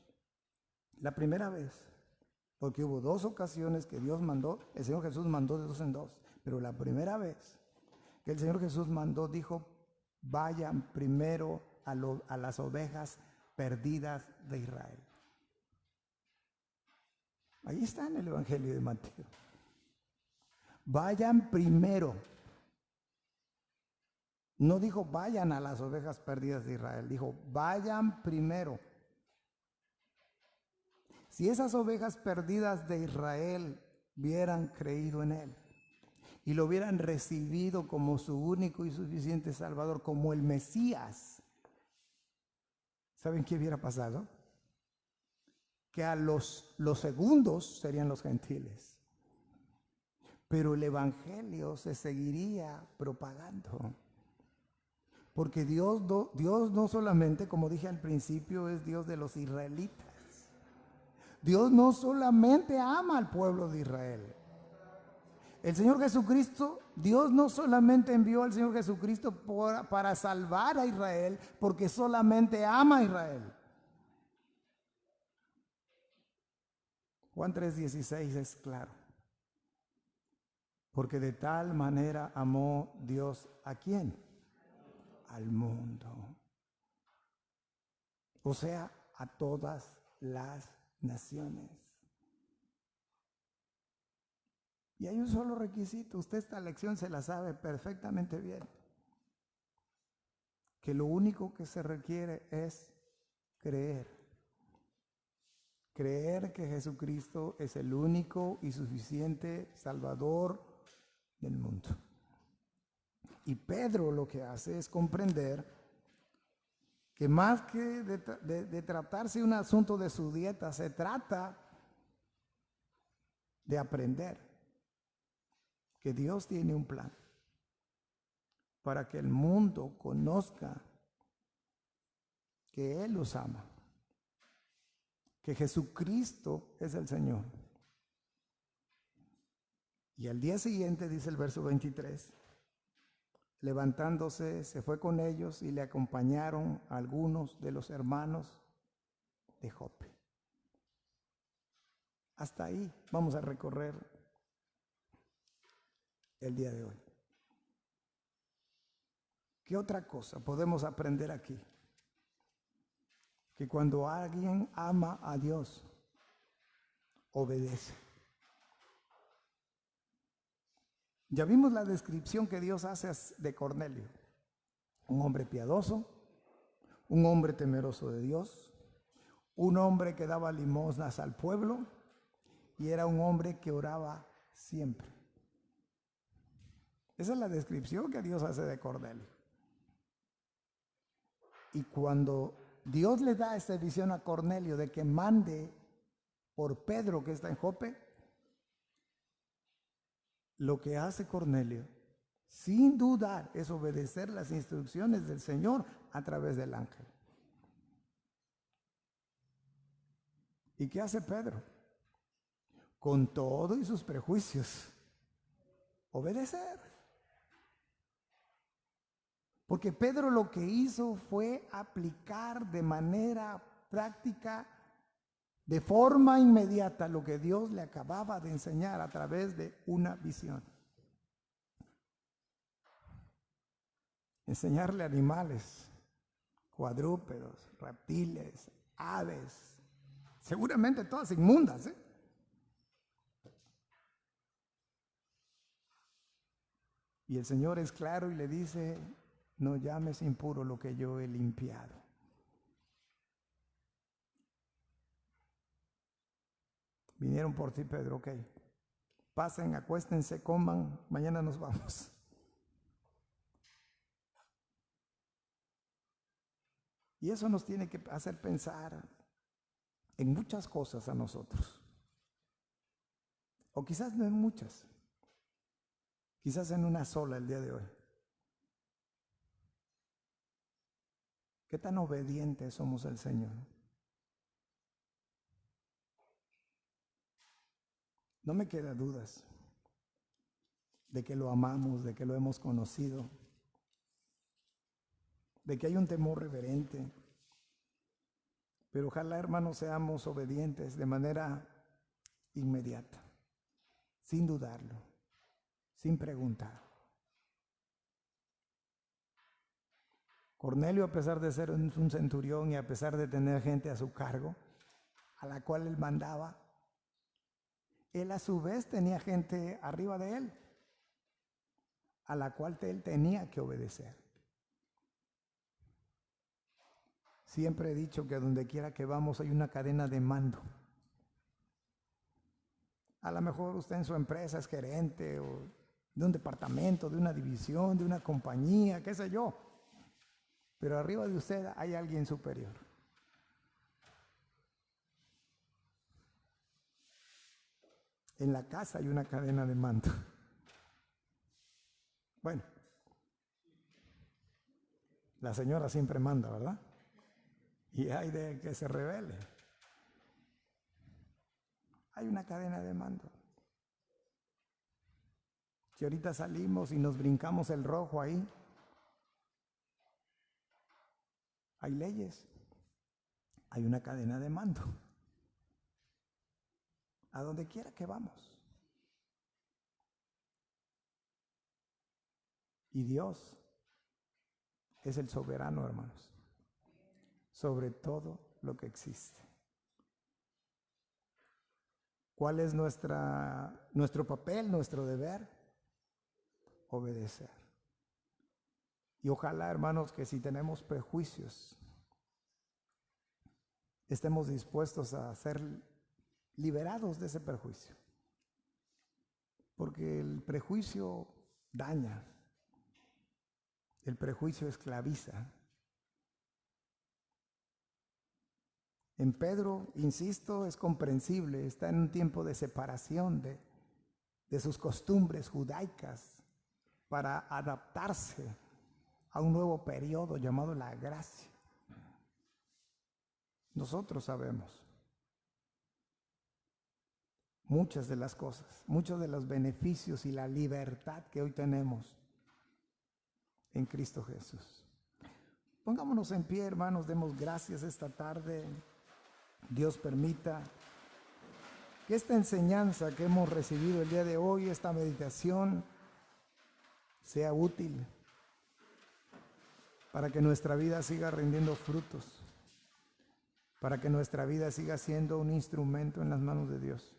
A: la primera vez, porque hubo 2 ocasiones que Dios mandó, el Señor Jesús mandó de 2 en 2, pero la primera vez que el Señor Jesús mandó, dijo: vayan primero a las ovejas perdidas de Israel. Ahí está en el Evangelio de Mateo. Vayan primero. No dijo vayan a las ovejas perdidas de Israel, dijo vayan primero. Si esas ovejas perdidas de Israel hubieran creído en Él y lo hubieran recibido como su único y suficiente Salvador, como el Mesías, ¿saben qué hubiera pasado? Que a los segundos serían los gentiles. Pero el Evangelio se seguiría propagando. Porque Dios no solamente, como dije al principio, es Dios de los israelitas. Dios no solamente ama al pueblo de Israel. El Señor Jesucristo, Dios no solamente envió al Señor Jesucristo para salvar a Israel, porque solamente ama a Israel. Juan 3:16 es claro. Porque de tal manera amó Dios ¿a quién? Al mundo. O sea, a todas las naciones. Y hay un solo requisito. Usted esta lección se la sabe perfectamente bien. que lo único que se requiere es creer. Creer que Jesucristo es el único y suficiente Salvador del mundo. Y Pedro lo que hace es comprender que más que de tratarse de un asunto de su dieta, se trata de aprender que Dios tiene un plan para que el mundo conozca que Él los ama, que Jesucristo es el Señor. Y al día siguiente, dice el verso 23, levantándose, se fue con ellos y le acompañaron algunos de los hermanos de Jope. Hasta ahí vamos a recorrer el día de hoy. ¿Qué otra cosa podemos aprender aquí? Que cuando alguien ama a Dios, obedece. Ya vimos la descripción que Dios hace de Cornelio. Un hombre piadoso, un hombre temeroso de Dios, un hombre que daba limosnas al pueblo y era un hombre que oraba siempre. Esa es la descripción que Dios hace de Cornelio. Y cuando Dios le da esta visión a Cornelio de que mande por Pedro que está en Jope, lo que hace Cornelio, sin dudar, es obedecer las instrucciones del Señor a través del ángel. ¿Y qué hace Pedro? Con todo y sus prejuicios, obedecer. Porque Pedro lo que hizo fue aplicar de manera práctica, de forma inmediata, lo que Dios le acababa de enseñar a través de una visión. Enseñarle animales, cuadrúpedos, reptiles, aves, seguramente todas inmundas, ¿eh? Y el Señor es claro y le dice, no llames impuro lo que yo he limpiado. Vinieron por ti, Pedro, ok. Pasen, acuéstense, coman, mañana nos vamos. Y eso nos tiene que hacer pensar en muchas cosas a nosotros. O quizás no en muchas. Quizás en una sola el día de hoy. ¿Qué tan obedientes somos al Señor? No me queda dudas de que lo amamos, de que lo hemos conocido, de que hay un temor reverente. Pero ojalá, hermanos, seamos obedientes de manera inmediata, sin dudarlo, sin preguntar. Cornelio, a pesar de ser un centurión y a pesar de tener gente a su cargo, a la cual él mandaba, él a su vez tenía gente arriba de él, a la cual él tenía que obedecer. Siempre he dicho que donde quiera que vamos hay una cadena de mando. A lo mejor usted en su empresa es gerente o de un departamento, de una división, de una compañía, qué sé yo. Pero arriba de usted hay alguien superior. En la casa hay una cadena de mando. Bueno, la señora siempre manda, ¿verdad? Y hay de que se rebele. Hay una cadena de mando. Si ahorita salimos y nos brincamos el rojo ahí, hay leyes, hay una cadena de mando. A donde quiera que vamos. Y Dios es el soberano, hermanos, sobre todo lo que existe. ¿Cuál es nuestro papel, nuestro deber? Obedecer. Y ojalá, hermanos, que si tenemos prejuicios, estemos dispuestos a ser liberados de ese prejuicio. Porque el prejuicio daña, el prejuicio esclaviza. En Pedro, insisto, es comprensible, está en un tiempo de separación de sus costumbres judaicas para adaptarse a un nuevo periodo llamado la gracia. Nosotros sabemos muchas de las cosas, muchos de los beneficios y la libertad que hoy tenemos en Cristo Jesús. Pongámonos en pie, hermanos, demos gracias esta tarde. Dios permita que esta enseñanza que hemos recibido el día de hoy, esta meditación, sea útil para que nuestra vida siga rindiendo frutos, para que nuestra vida siga siendo un instrumento en las manos de Dios.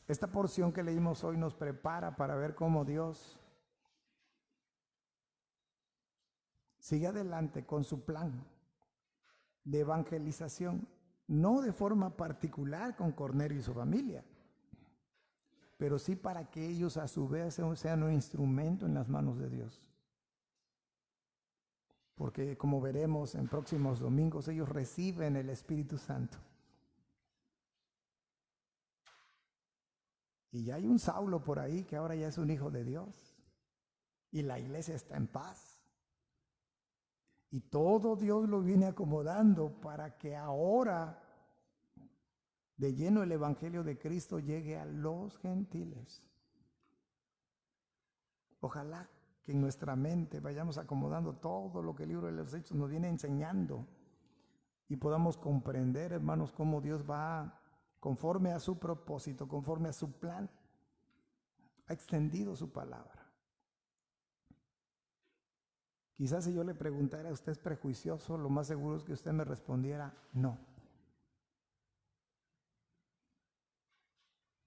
A: Esta porción que leímos hoy nos prepara para ver cómo Dios sigue adelante con su plan de evangelización, no de forma particular con Cornelio y su familia, pero sí para que ellos a su vez sean un instrumento en las manos de Dios. Porque como veremos en próximos domingos, ellos reciben el Espíritu Santo. Y ya hay un Saulo por ahí que ahora ya es un hijo de Dios. Y la iglesia está en paz. Y todo Dios lo viene acomodando para que ahora de lleno el Evangelio de Cristo llegue a los gentiles. Ojalá que en nuestra mente vayamos acomodando todo lo que el libro de los Hechos nos viene enseñando y podamos comprender, hermanos, cómo Dios va conforme a su propósito, conforme a su plan, ha extendido su palabra. Quizás si yo le preguntara, ¿usted es prejuicioso? Lo más seguro es que usted me respondiera, no.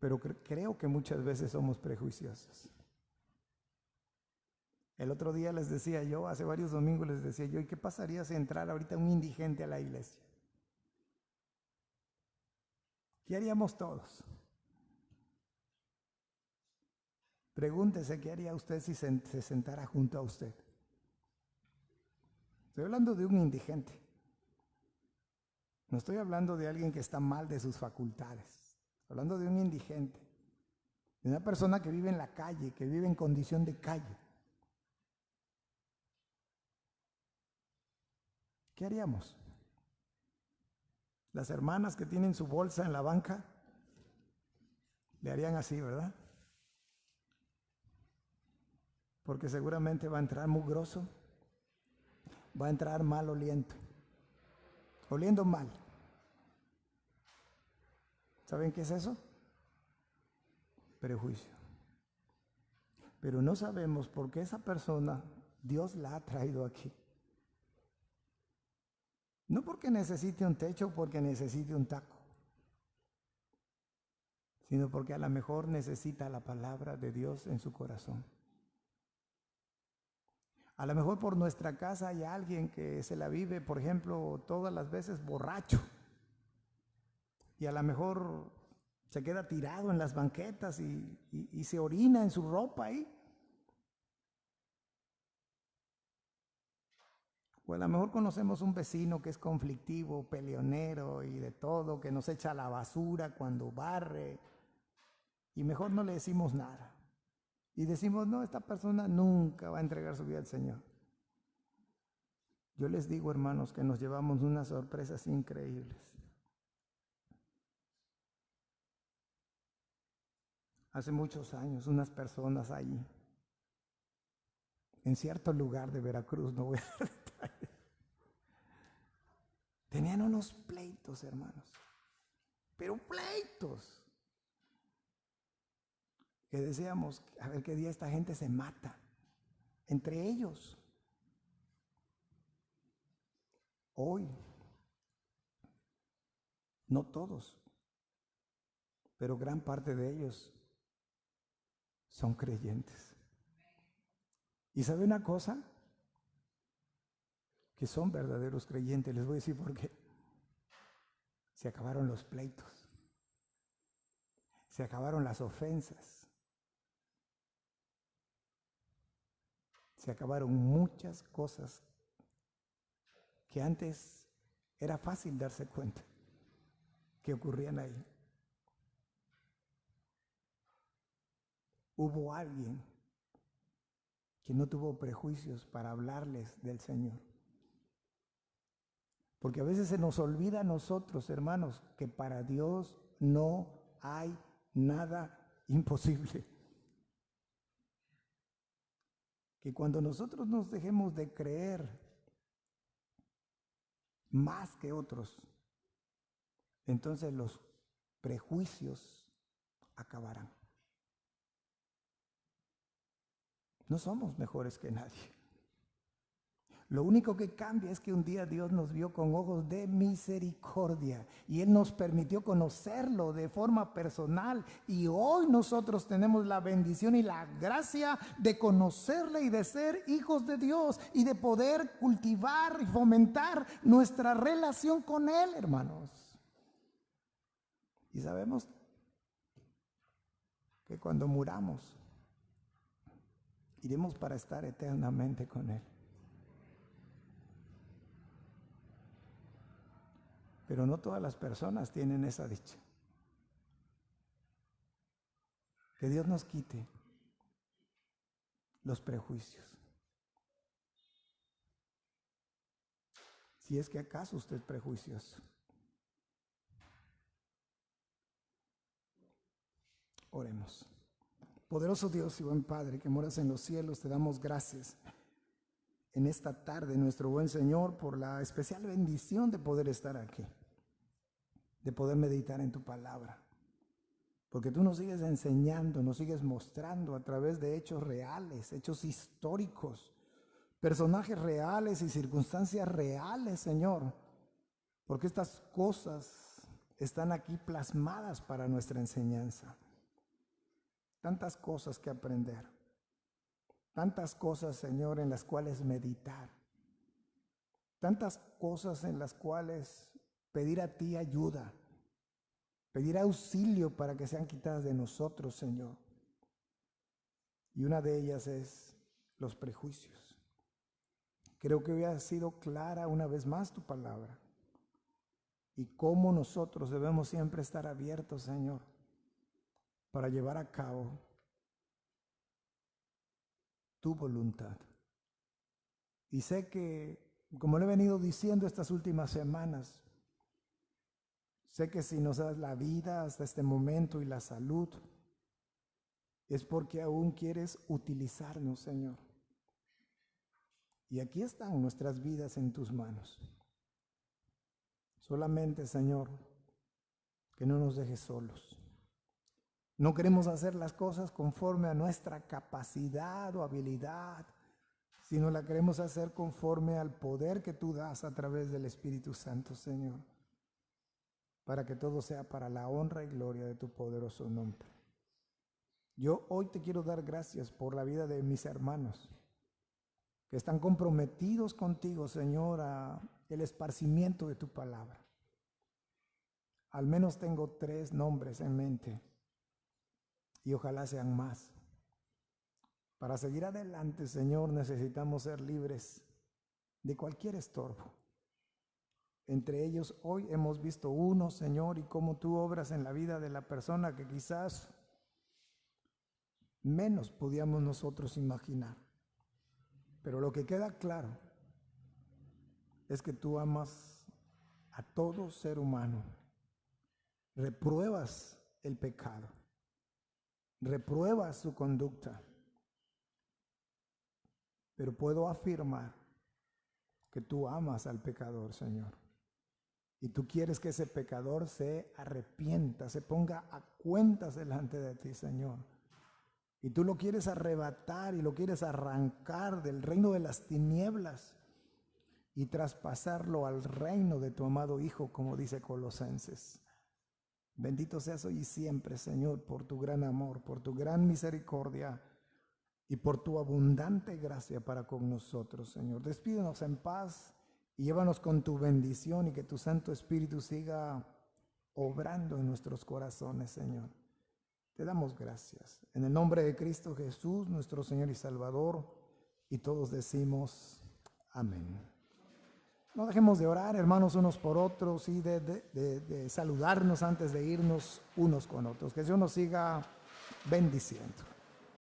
A: Pero creo que muchas veces somos prejuiciosos. El otro día les decía yo, hace varios domingos les decía yo, ¿y qué pasaría si entrara ahorita un indigente a la iglesia? ¿Qué haríamos todos? Pregúntese qué haría usted si se sentara junto a usted. Estoy hablando de un indigente. No estoy hablando de alguien que está mal de sus facultades. Estoy hablando de un indigente. De una persona que vive en la calle, que vive en condición de calle. ¿Qué haríamos? Las hermanas que tienen su bolsa en la banca le harían así, ¿verdad? Porque seguramente va a entrar mugroso, va a entrar mal oliendo mal. ¿Saben qué es eso? Prejuicio. Pero no sabemos por qué esa persona Dios la ha traído aquí. No porque necesite un techo, porque necesite un taco, sino porque a lo mejor necesita la palabra de Dios en su corazón. A lo mejor por nuestra casa hay alguien que se la vive, por ejemplo, todas las veces borracho. Y a lo mejor se queda tirado en las banquetas y se orina en su ropa ahí. O a lo mejor conocemos un vecino que es conflictivo, peleonero y de todo, que nos echa la basura cuando barre. Y mejor no le decimos nada. Y decimos, no, esta persona nunca va a entregar su vida al Señor. Yo les digo, hermanos, que nos llevamos unas sorpresas increíbles. Hace muchos años, unas personas ahí, en cierto lugar de Veracruz, no voy a dar detalles, tenían unos pleitos, hermanos, pero pleitos, que decíamos, a ver qué día esta gente se mata, entre ellos. Hoy, no todos, pero gran parte de ellos son creyentes. ¿Y sabe una cosa? Que son verdaderos creyentes. Les voy a decir por qué. Se acabaron los pleitos. Se acabaron las ofensas. Se acabaron muchas cosas que antes era fácil darse cuenta que ocurrían ahí. Hubo alguien que no tuvo prejuicios para hablarles del Señor. Porque a veces se nos olvida a nosotros, hermanos, que para Dios no hay nada imposible. Que cuando nosotros nos dejemos de creer más que otros, entonces los prejuicios acabarán. No somos mejores que nadie. Lo único que cambia es que un día Dios nos vio con ojos de misericordia y Él nos permitió conocerlo de forma personal, y hoy nosotros tenemos la bendición y la gracia de conocerle y de ser hijos de Dios y de poder cultivar y fomentar nuestra relación con Él, hermanos. Y sabemos que cuando muramos iremos para estar eternamente con Él. Pero no todas las personas tienen esa dicha. Que Dios nos quite los prejuicios. Si es que acaso usted es prejuicioso. Oremos. Poderoso Dios y buen Padre que moras en los cielos, te damos gracias en esta tarde, nuestro buen Señor, por la especial bendición de poder estar aquí, de poder meditar en tu palabra. Porque tú nos sigues enseñando, nos sigues mostrando a través de hechos reales, hechos históricos, personajes reales y circunstancias reales, Señor. Porque estas cosas están aquí plasmadas para nuestra enseñanza. Tantas cosas que aprender. Tantas cosas, Señor, en las cuales meditar. Tantas cosas en las cuales pedir a ti ayuda. Pedir auxilio para que sean quitadas de nosotros, Señor. Y una de ellas es los prejuicios. Creo que hoy ha sido clara una vez más tu palabra. Y cómo nosotros debemos siempre estar abiertos, Señor, para llevar a cabo tu voluntad. Y sé que, como le he venido diciendo estas últimas semanas, sé que si nos das la vida hasta este momento y la salud, es porque aún quieres utilizarnos, Señor. Y aquí están nuestras vidas en tus manos. Solamente, Señor, que no nos dejes solos. No queremos hacer las cosas conforme a nuestra capacidad o habilidad, sino la queremos hacer conforme al poder que tú das a través del Espíritu Santo, Señor, para que todo sea para la honra y gloria de tu poderoso nombre. Yo hoy te quiero dar gracias por la vida de mis hermanos que están comprometidos contigo, Señor, a el esparcimiento de tu palabra. Al menos tengo 3 nombres en mente y ojalá sean más. Para seguir adelante, Señor, necesitamos ser libres de cualquier estorbo. Entre ellos hoy hemos visto uno, Señor, y cómo tú obras en la vida de la persona que quizás menos podíamos nosotros imaginar. Pero lo que queda claro es que tú amas a todo ser humano. Repruebas el pecado. Repruebas su conducta. Pero puedo afirmar que tú amas al pecador, Señor. Y tú quieres que ese pecador se arrepienta, se ponga a cuentas delante de ti, Señor. Y tú lo quieres arrebatar y lo quieres arrancar del reino de las tinieblas y traspasarlo al reino de tu amado Hijo, como dice Colosenses. Bendito seas hoy y siempre, Señor, por tu gran amor, por tu gran misericordia y por tu abundante gracia para con nosotros, Señor. Despídenos en paz y llévanos con tu bendición y que tu Santo Espíritu siga obrando en nuestros corazones, Señor. Te damos gracias. En el nombre de Cristo Jesús, nuestro Señor y Salvador, y todos decimos amén. No dejemos de orar, hermanos, unos por otros y de saludarnos antes de irnos unos con otros. Que Dios nos siga bendiciendo.